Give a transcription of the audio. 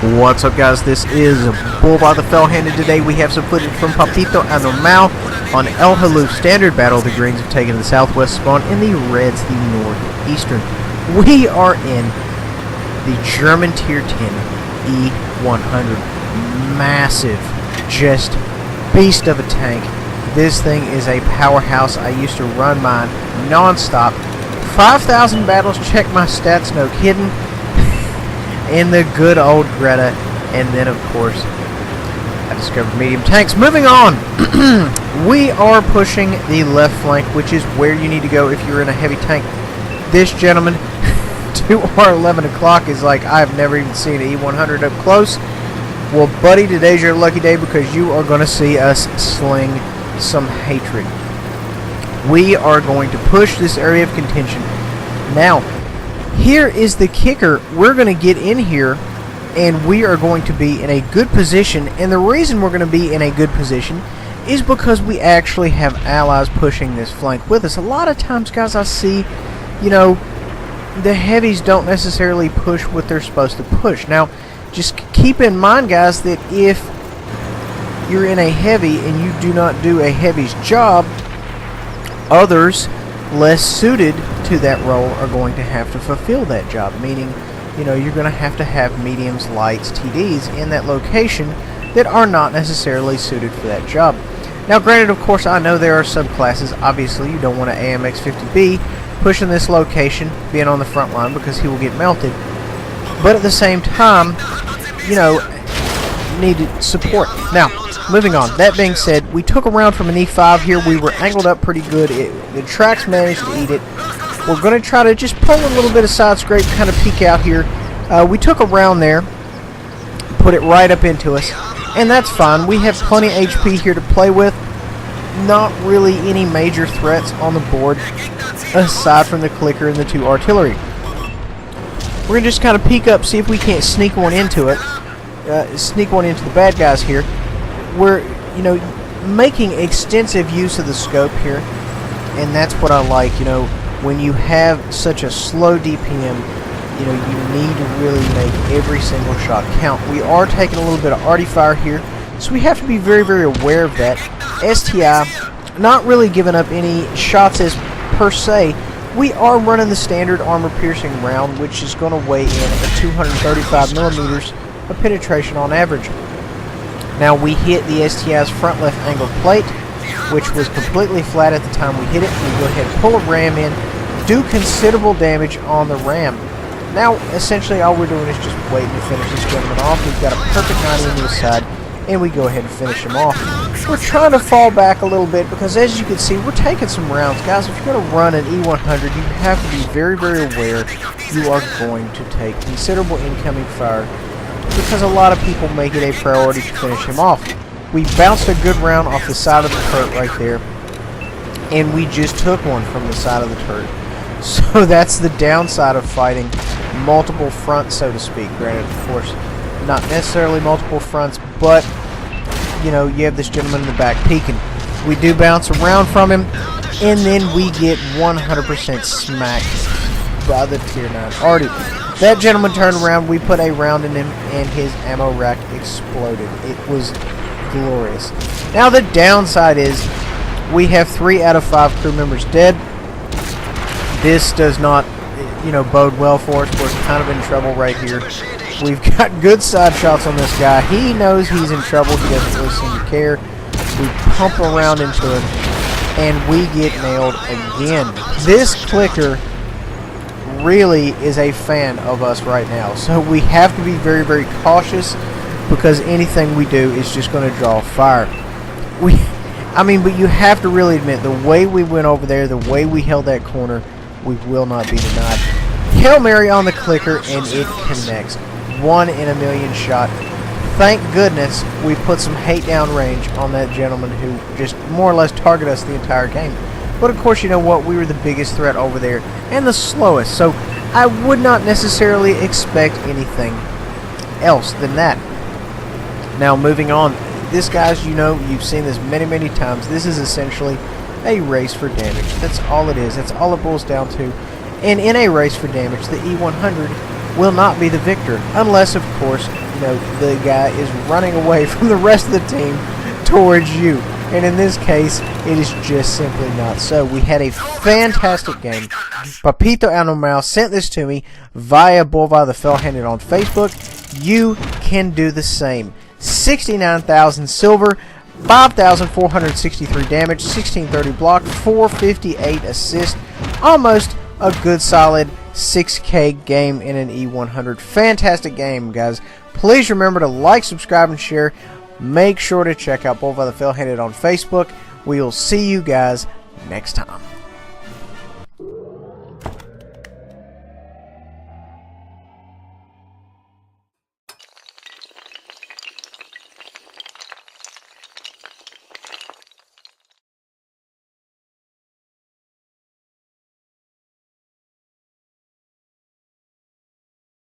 What's up, guys? This is Boulevard the Fell-Handed. Today we have some footage from Papito Anormal on El Haluf Standard Battle. The Greens have taken the southwest spawn and the Reds the northeastern. We are in the German Tier 10 E100. Massive, just beast of a tank. This thing is a powerhouse. I used to run mine non-stop. 5,000 battles, check my stats, no kidding. In the good old Greta, and then of course I discovered medium tanks. Moving on, we are pushing the left flank, which is where you need to go if you're in a heavy tank. This gentleman to our 11 o'clock is like, I've never even seen an E100 up close. Well, buddy, today's your lucky day because you are going to see us sling some hatred. We are going to push this area of contention. Now, here is the kicker. We're going to get in here and we are going to be in a good position, and the reason we're going to be in a good position is because we actually have allies pushing this flank with us. A lot of times, guys, I see, you know, the heavies don't necessarily push what they're supposed to push. Now, just keep in mind, guys, that if you're in a heavy and you do not do a heavy's job, others less suited to that role are going to have to fulfill that job, meaning, you know, you're going to have mediums, lights, TDs in that location that are not necessarily suited for that job. Now, granted, of course, I know there are subclasses. Obviously, you don't want an AMX-50B pushing this location, being on the front line, because he will get melted. But at the same time, you know, needed support. Now, moving on. That being said, we took a round from an E5 here. We were angled up pretty good. The tracks managed to eat it. We're going to try to just pull a little bit of side scrape, kind of peek out here. We took a round there, put it right up into us, and that's fine. We have plenty of HP here to play with. Not really any major threats on the board, aside from the clicker and the two artillery. We're going to just kind of peek up, see if we can't sneak one into it. Sneak one into the bad guys here. We're, you know, making extensive use of the scope here, and that's what I like. You know, when you have such a slow DPM, you know, you need to really make every single shot count. We are taking a little bit of arty fire here, so we have to be very, very aware of that. STI, not really giving up any shots as per se. We are running the standard armor-piercing round, which is going to weigh in at 235 millimeters of penetration on average. Now, we hit the STI's front left angled plate, which was completely flat at the time we hit it. We go ahead and pull a ram in, do considerable damage on the ram. Now, essentially, all we're doing is just waiting to finish this gentleman off. We've got a perfect 90 into his side, and we go ahead and finish him off. We're trying to fall back a little bit because, as you can see, we're taking some rounds. Guys, if you're going to run an E100, you have to be very, very aware you are going to take considerable incoming fire, because a lot of people make it a priority to finish him off. We bounced a good round off the side of the turret right there, and we just took one from the side of the turret. So that's the downside of fighting multiple fronts, so to speak. Granted, of course, not necessarily multiple fronts, but, you know, you have this gentleman in the back peeking. We do bounce around from him, and then we get 100% smacked by the Tier 9 arty. That gentleman turned around, we put a round in him, and his ammo rack exploded. It was glorious. Now, the downside is we have 3 out of 5 crew members dead. This does not, you know, bode well for us. We're kind of in trouble right here. We've got good side shots on this guy. He knows he's in trouble. He doesn't really seem to care. We pump around into him, and we get nailed again. This clicker really is a fan of us right now, so we have to be very, very cautious, because anything we do is just going to draw fire. I mean, but you have to really admit, the way we went over there, the way we held that corner, we will not be denied. Hail Mary on the clicker, and it connects. 1 in a million shot. Thank goodness we put some hate down range on that gentleman who just more or less targeted us the entire game. But of course, you know what? We were the biggest threat over there and the slowest. So I would not necessarily expect anything else than that. Now, moving on. This, guys, you know, you've seen this many, many times. This is essentially a race for damage. That's all it is. That's all it boils down to. And in a race for damage, the E100 will not be the victor, unless, of course, you know, the guy is running away from the rest of the team towards you. And in this case, it is just simply not so. We had a fantastic game. Papito Animal sent this to me via Bolvar the Fell-Handed on Facebook. You can do the same. 69,000 silver, 5,463 damage, 1630 block, 458 assist. Almost a good solid 6K game in an E100. Fantastic game, guys. Please remember to like, subscribe, and share. Make sure to check out Bolvar the Fell-Handed on Facebook. We will see you guys next time.